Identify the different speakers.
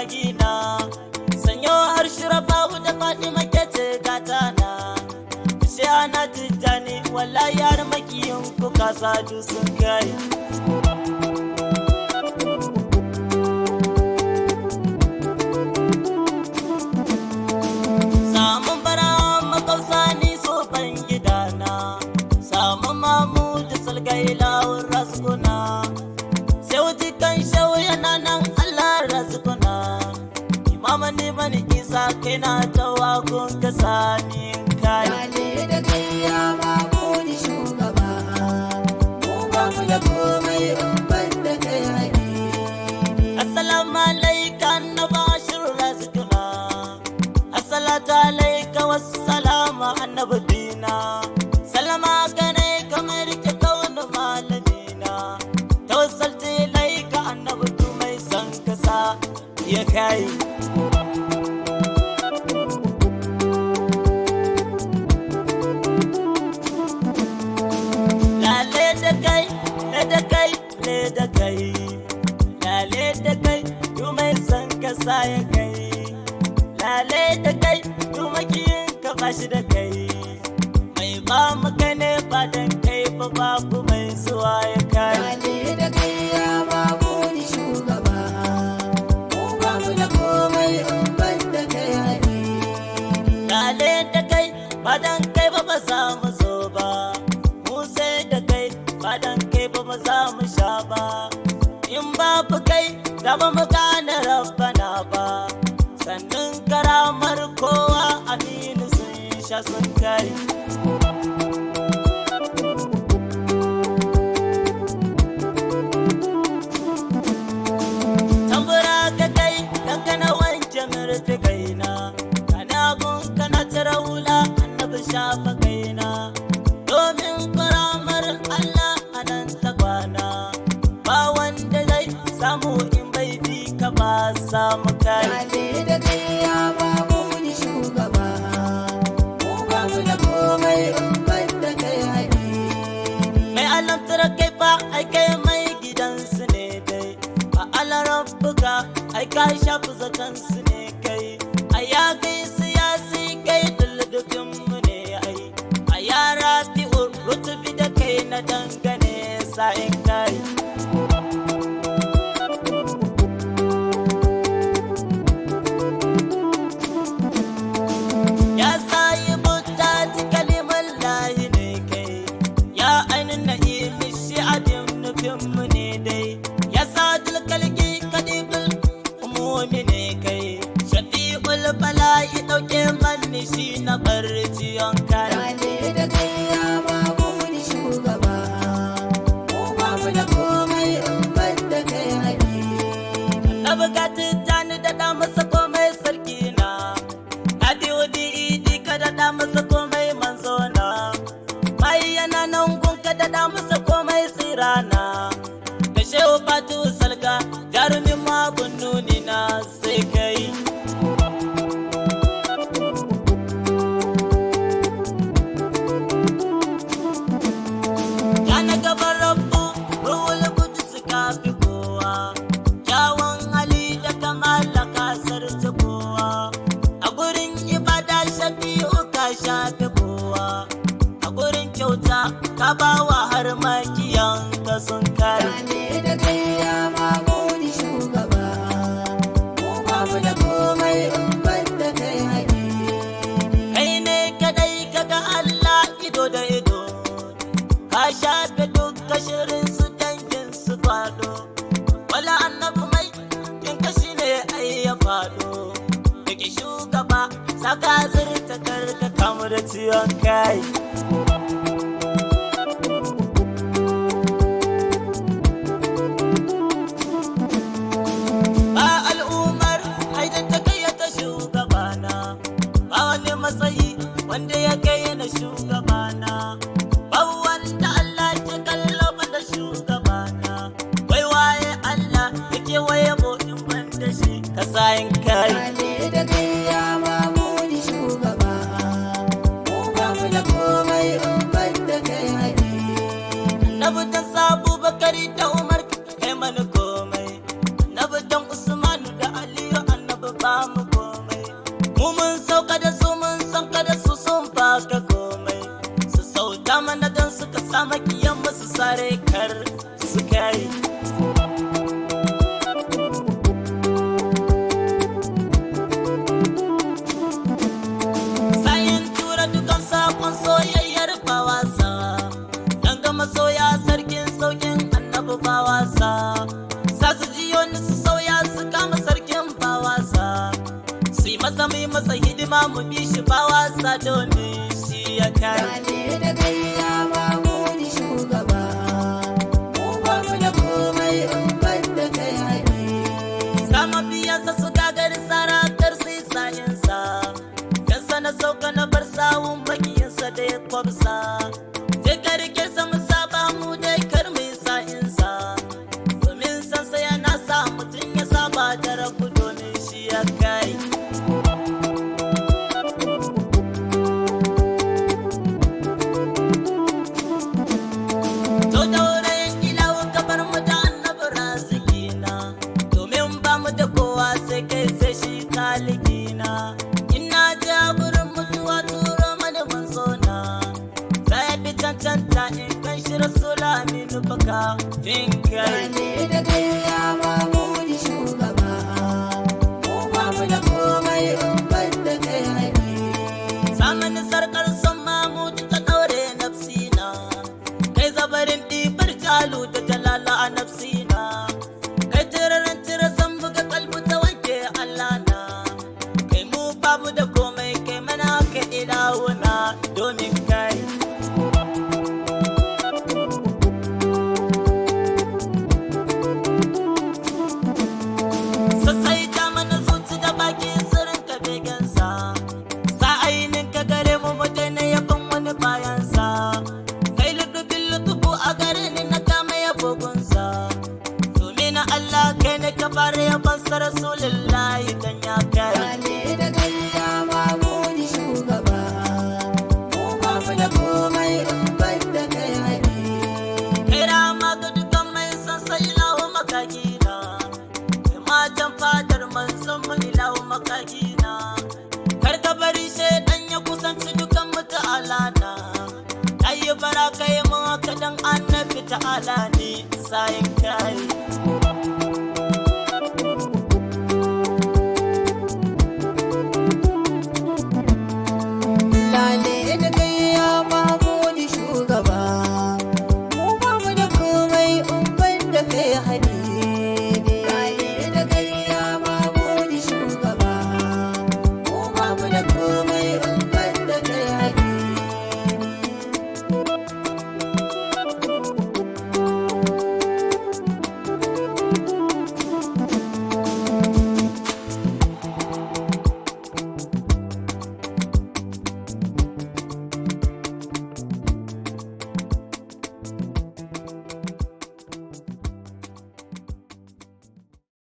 Speaker 1: magina, sanyo har shirafa da Fatima kece gatana. Sai ana tijjani wallahi har makiyin ku kasa sun kai. Samun bara makausa ni sofan gidana, samun Mamudu Salgailawun raskuna, sai wuti kan shau yana nan Allah raskuna. Imama ne bani isa kai na tawakun kasa ni kai.
Speaker 2: Dale da kai ya Mamudu shugaba, mu ba mu da komai in ban da kai habibi.
Speaker 1: Assalamu alaika annaba ashir raskuna, assalatu alaika wassalamu annabi dina, salama gane kamar ke kauna malamina, tawassaltu ilaika annabi tu mai san kasa ya kai. Lale da kai, da kai, da kai, lale da kai tu mai san kasa ya kai. Lale da kai tu makiyin ka bashi da kai, mai ba mu kai ne ba dan kai ba babu mai zuwa ya kai.
Speaker 2: Dale da kai ya Mamudu shugaba, mu ba mu da komai in ban da kai habibi.
Speaker 1: Lale da kai ba dan kai ba ba za mu zo ba, mu sai da kai ba dan kai ba ba za mu sha ba, in babu kai da ba mu gane rabbana ba, sannan karamar kowa aminu sun sha sun kai. Tambura ka kai dan kana wanke murfi kaina, kana gun kana tara wula annabi shafa kaina, domin karamar Allah anan ta kwana, ba wanda zai samu in bai bi ka ba samu kai.
Speaker 2: Dale da kai ya Mamudu shugaba, mu ba mu da komai in ban da kai habibi.
Speaker 1: Mai alamtar kai fa ai kai mai gidansu ne dai, a alarabbuka ai ka shafi zakansu ne kai, a ya kai siyasi kai dulludufin mu ne ai, a yara fi'ur rutubi da kai na dangane sa'in kai. Ya sayi mutta ji kalimar lahi ne kai, ya ainihin na'imi shi'adin nufinmu ne dai, ya sa dulkalgi kadibul umumi ne kai, shafi'ul bala'i ɗauke manni shi na barciyon kai.
Speaker 2: Dale da kai ya Mamudu shugaba, mu ba mu da komai in ban da kai habibi.
Speaker 1: Na bukatu tani da da masa komai sarki na, ka diwudi idi ka da da masa komai manzo na, bayyana nan gun ka da da masa komai tsirana, ka shehu fatu salga jarumin magun nuni na sai kai. Ya na gaban rabbu ruhul kudus ka fi kowa, kyawun hali da kamala ka sarci kowa, a gurin ibada shafi'u ka shafi kowa, a gurin kyauta ka bawa har makiyan ka sun kai.
Speaker 2: Dale da kai ya Mamudu shugaba, mu ba mu da komai in ban da kai habibi.
Speaker 1: Kai ne kadai kaga Allah ido da ido, ka shafe duk shirin su dangin su fado, wala annabi mai kin kashi ne ai ya fado, dake shugaba saka zurta karka kamu da ciwon kai. Ba al'ummar haidan ta kai ta shugabana, ba wani matsayi wanda ya kai na shugabana, ba wanda Allah ke kallo banda shugabana, wai waye Allah yake waye bodin banda shi ka sayin kai.
Speaker 2: Dale da kai ya Mamudu shugaba, mu ba mu da komai
Speaker 1: mu bi shi ba wasa domin shi ya kai.
Speaker 2: Gane da gayya Mahmudu shugaba, mu ba mu da komai in ban da kai haƙi.
Speaker 1: Sama biyansa su gagari sarakar sai sa'insa, kansa na sauka na bar sawun bakiyinsa da ya kwabsa. Je ka rike sa mu saba mu dai kar mu yi sa'insa, domin sansa yana sa mutum ya saba da rabu domin shi ya kai. To daurayin ilawu ka bar mu da annabi razikina, domin ba mu da kowa sai kai sai shi kalikina. Ina ja gurin mutuwa turo mani manzona, sai fi cancanta in kan shi rasula aminu baka fin kai.
Speaker 2: Gane da gayya Mahmudu shugaba, mu ba mu da komai in ban da kai haƙi.
Speaker 1: Zamani sarkar son mamudu ta daure nafsina, kai zabarin ɗibar jalu da jalala a nafsina, kai tirarin tira san buga kalbu ta wanke Allah na, kai mu babu da komai kai mana ka ilahuna domin kai. Sassai ta mana zuci da baki sirrin ka begensa, sa ainin ka gare mu mutane yaban wani bayansa, kai lutufin lutufu a gare ni na kama yabogunsa, domin Allah kai ne ka fara yaban sa Rasulullahi dan ya kai.
Speaker 2: Gane da gayya Mahmudu shugaba, mu ba mu da komai in ban da kai haƙi.
Speaker 1: Kai rama ga dukan mai son sa ilahu makakina, kai matan fadar manzon mu ilahu makakina, kar ka bari shaidan ya kusanci dukan mutu alana, ayi bara kai mu haka dan annabi ta'ala